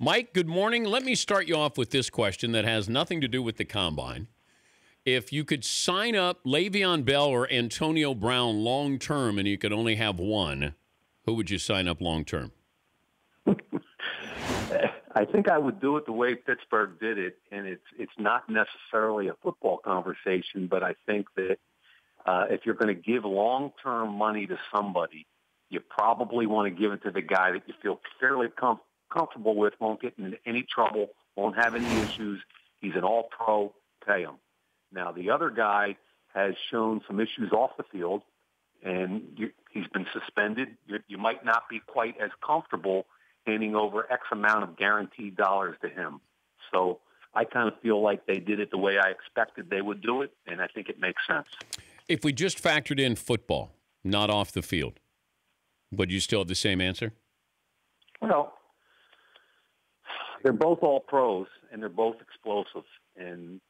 Mike, good morning. Let me start you off with this question that has nothing to do with the combine. If you could sign up Le'Veon Bell or Antonio Brown long term and you could only have one, who would you sign up long term? I think I would do it the way Pittsburgh did it, and it's not necessarily a football conversation, but I think that if you're going to give long-term money to somebody, you probably want to give it to the guy that you feel fairly comfortable with, won't get into any trouble, won't have any issues. He's an all-pro, pay him. Now, the other guy has shown some issues off the field, and he's been suspended. You might not be quite as comfortable handing over X amount of guaranteed dollars to him. So I kind of feel like they did it the way I expected they would do it, and I think it makes sense. If we just factored in football, not off the field, would you still have the same answer? Well, they're both all pros, and they're both explosive. And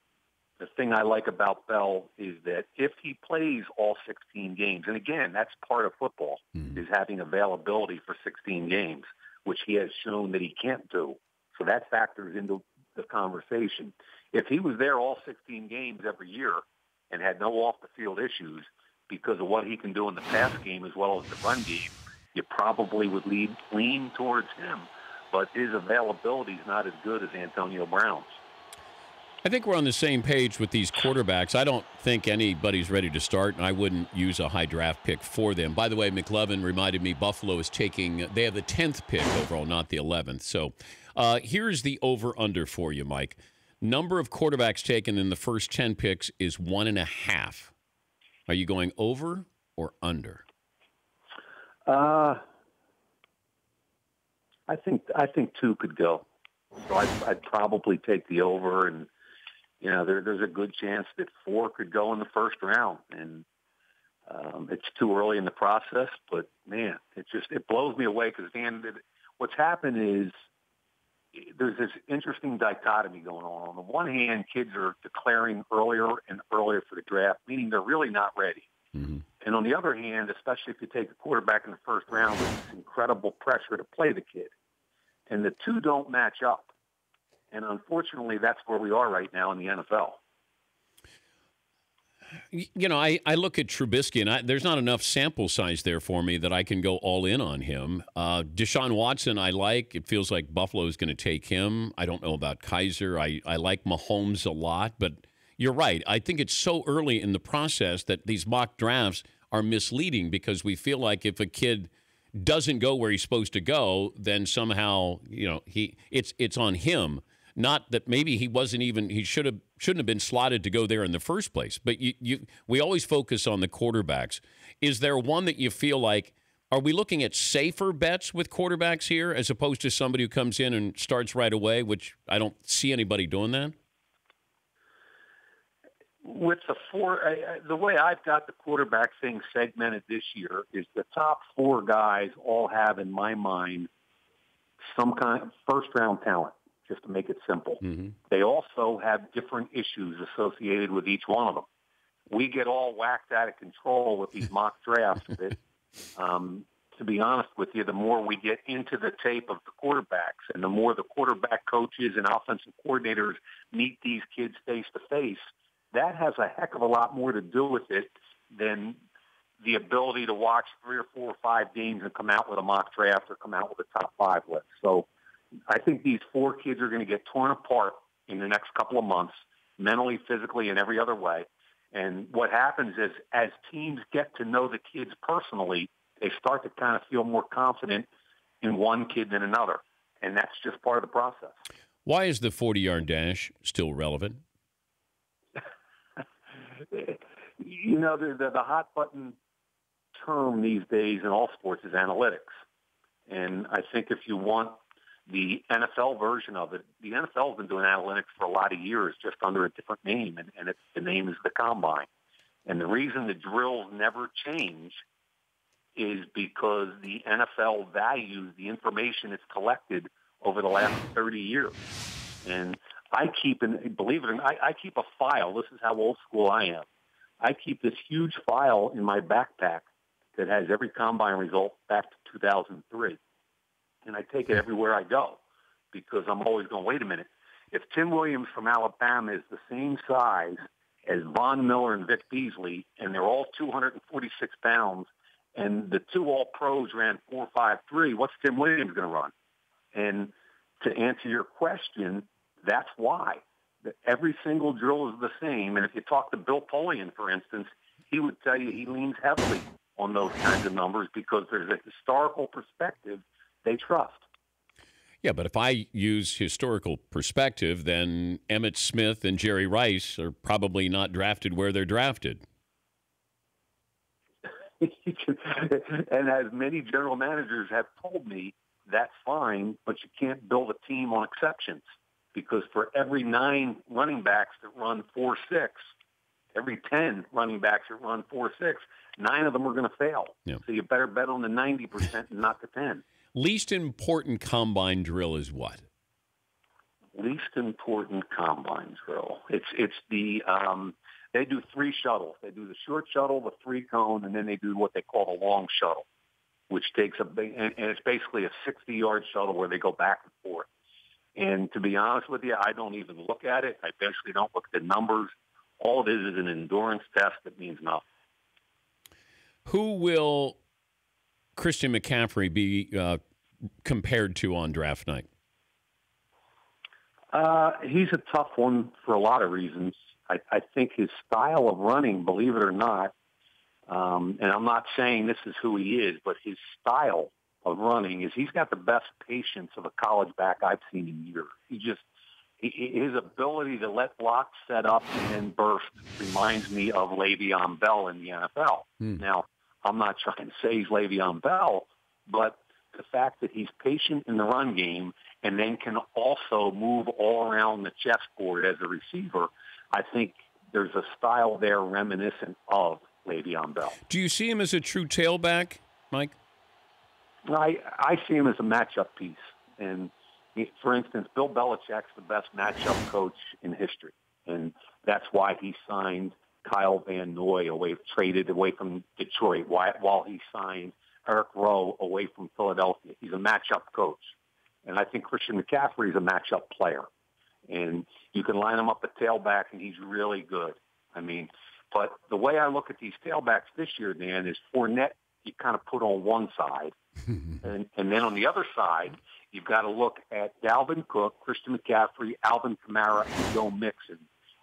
the thing I like about Bell is that if he plays all 16 games, and again, that's part of football, is having availability for 16 games, which he has shown that he can't do. So that factors into the conversation. If he was there all 16 games every year and had no off-the-field issues because of what he can do in the pass game as well as the run game, you probably would lean towards him. But his availability is not as good as Antonio Brown's. I think we're on the same page with these quarterbacks. I don't think anybody's ready to start, and I wouldn't use a high draft pick for them. By the way, McLovin reminded me Buffalo is they have the 10th pick overall, not the 11th. So here's the over-under for you, Mike. Number of quarterbacks taken in the first 10 picks is 1.5. Are you going over or under? I think 2 could go. So I'd probably take the over, and there's a good chance that 4 could go in the first round, and it's too early in the process. But man, it blows me away because what's happened is there's this interesting dichotomy going on. On the one hand, kids are declaring earlier and earlier for the draft, meaning they're really not ready. Mm-hmm. And on the other hand, especially if you take a quarterback in the first round, there's this incredible pressure to play the kid. And the two don't match up. And unfortunately, that's where we are right now in the NFL. I look at Trubisky, and there's not enough sample size there for me that I can go all in on him. Deshaun Watson, I like. It feels like Buffalo is going to take him. I don't know about Kaiser. I like Mahomes a lot, but you're right. I think it's so early in the process that these mock drafts are misleading because we feel like if a kid doesn't go where he's supposed to go, then somehow it's on him. Not that maybe he shouldn't have been slotted to go there in the first place. But we always focus on the quarterbacks. Is there one that you feel like, are we looking at safer bets with quarterbacks here as opposed to somebody who comes in and starts right away, which I don't see anybody doing that? With the way I've got the quarterback thing segmented this year is the top 4 guys all have, in my mind, some kind of first-round talent, just to make it simple. Mm-hmm. They also have different issues associated with each one of them. We get all whacked out of control with these mock drafts that, to be honest with you, the more we get into the tape of the quarterbacks and the more the quarterback coaches and offensive coordinators meet these kids face-to-face, that has a heck of a lot more to do with it than the ability to watch 3 or 4 or 5 games and come out with a mock draft or come out with a top 5 list. So I think these 4 kids are going to get torn apart in the next couple of months, mentally, physically, and every other way. And what happens is as teams get to know the kids personally, they start to kind of feel more confident in one kid than another. And that's just part of the process. Why is the 40-yard dash still relevant? The hot button term these days in all sports is analytics. And I think if you want the NFL version of it, the NFL has been doing analytics for a lot of years, just under a different name, and the name is the Combine. And the reason the drills never change is because the NFL values the information it's collected over the last 30 years. And believe it or not, I keep a file. This is how old school I am. I keep this huge file in my backpack that has every Combine result back to 2003. And I take it everywhere I go. because I'm always going, wait a minute. If Tim Williams from Alabama is the same size as Von Miller and Vic Beasley, and they're all 246 pounds, and the two All-Pros ran 4.53, what's Tim Williams going to run? And to answer your question, that's why. Every single drill is the same. And if you talk to Bill Polian, for instance, he would tell you he leans heavily on those kinds of numbers because there's a historical perspective they trust. Yeah, but if I use historical perspective, then Emmitt Smith and Jerry Rice are probably not drafted where they're drafted. And as many general managers have told me, that's fine, but you can't build a team on exceptions, because for every 9 running backs that run 4.6, every 10 running backs that run 4.6, 9 of them are going to fail. Yeah. So you better bet on the 90% and not the 10. Least important combine drill is what? Least important combine drill. It's the they do 3 shuttles. They do the short shuttle, the 3-cone, and then they do what they call the long shuttle, which takes and it's basically a 60-yard shuttle where they go back and forth. And to be honest with you, I don't even look at it. I basically don't look at the numbers. All it is an endurance test that means nothing. Who will Christian McCaffrey be compared to on draft night? He's a tough one for a lot of reasons. I think his style of running, believe it or not, and I'm not saying this is who he is, but his style of running is he's got the best patience of a college back I've seen in years. His ability to let blocks set up and then burst reminds me of Le'Veon Bell in the NFL. Now, I'm not trying to say he's Le'Veon Bell, but the fact that he's patient in the run game and then can also move all around the chessboard as a receiver, I think there's a style there reminiscent of Le'Veon Bell. Do you see him as a true tailback, Mike? I see him as a matchup piece. And, for instance, Bill Belichick's the best matchup coach in history. And that's why he signed Kyle Van Noy traded away from Detroit, while he signed Eric Rowe away from Philadelphia. He's a matchup coach. And I think Christian McCaffrey is a matchup player. And you can line him up at tailback, and he's really good. I mean, but the way I look at these tailbacks this year, Dan, is Fournette you kind of put on one side. and then on the other side, you've got to look at Dalvin Cook, Christian McCaffrey, Alvin Kamara, and Joe Mixon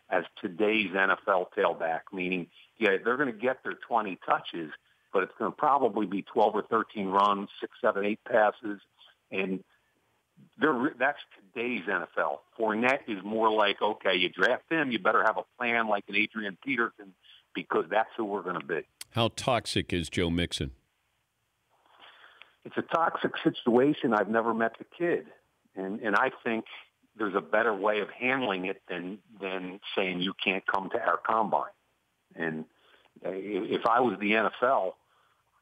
as today's NFL tailback, meaning, yeah, they're going to get their 20 touches, but it's going to probably be 12 or 13 runs, 6, 7, 8 passes, and that's today's NFL. Fournette is more like, okay, you draft him, you better have a plan like an Adrian Peterson, because that's who we're going to be. How toxic is Joe Mixon? It's a toxic situation. I've never met the kid, and I think there's a better way of handling it than saying you can't come to our combine. And if I was the NFL,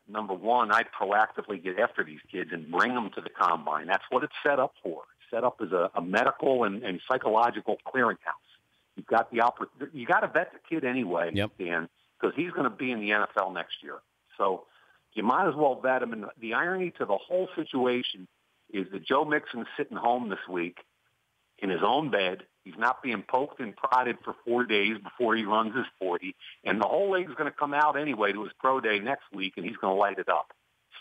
number one, I'd proactively get after these kids and bring them to the combine. That's what it's set up for. It's set up as a medical and psychological clearinghouse. You've got the you got to vet the kid anyway, yep, Dan, because he's going to be in the NFL next year. So you might as well vet him. And the irony to the whole situation is that Joe Mixon's sitting home this week in his own bed. He's not being poked and prodded for 4 days before he runs his 40. And the whole league's going to come out anyway to his pro day next week, and he's going to light it up.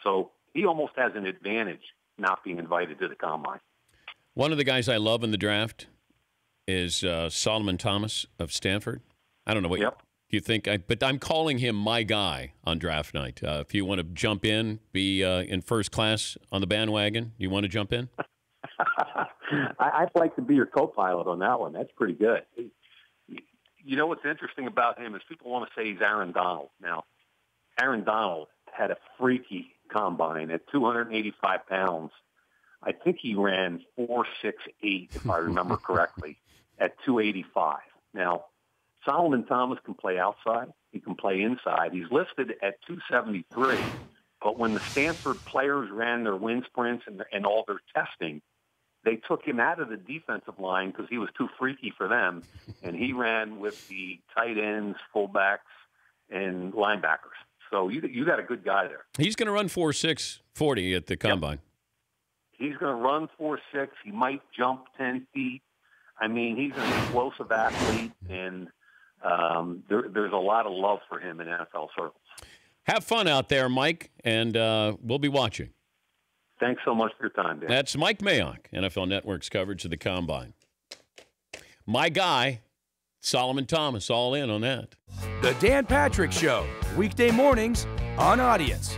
So he almost has an advantage not being invited to the combine. One of the guys I love in the draft is Solomon Thomas of Stanford. I don't know what you think, but I'm calling him my guy on draft night. If you want to jump in, be in first class on the bandwagon, you want to jump in? I'd like to be your co-pilot on that one. That's pretty good. You know what's interesting about him is people want to say he's Aaron Donald. Now, Aaron Donald had a freaky combine at 285 pounds. I think he ran 4.68, if I remember correctly, at 285. Now, Solomon Thomas can play outside. He can play inside. He's listed at 273. But when the Stanford players ran their wind sprints and all their testing, they took him out of the defensive line because he was too freaky for them, and he ran with the tight ends, fullbacks, and linebackers. So you got a good guy there. He's going to run 4.6 40 at the combine. He's going to run 4.6. He might jump 10 feet. I mean, he's an explosive athlete, and there's a lot of love for him in NFL circles. Have fun out there, Mike, and we'll be watching. Thanks so much for your time, Dan. That's Mike Mayock, NFL Network's coverage of the Combine. My guy, Solomon Thomas, all in on that. The Dan Patrick Show, weekday mornings on Audience.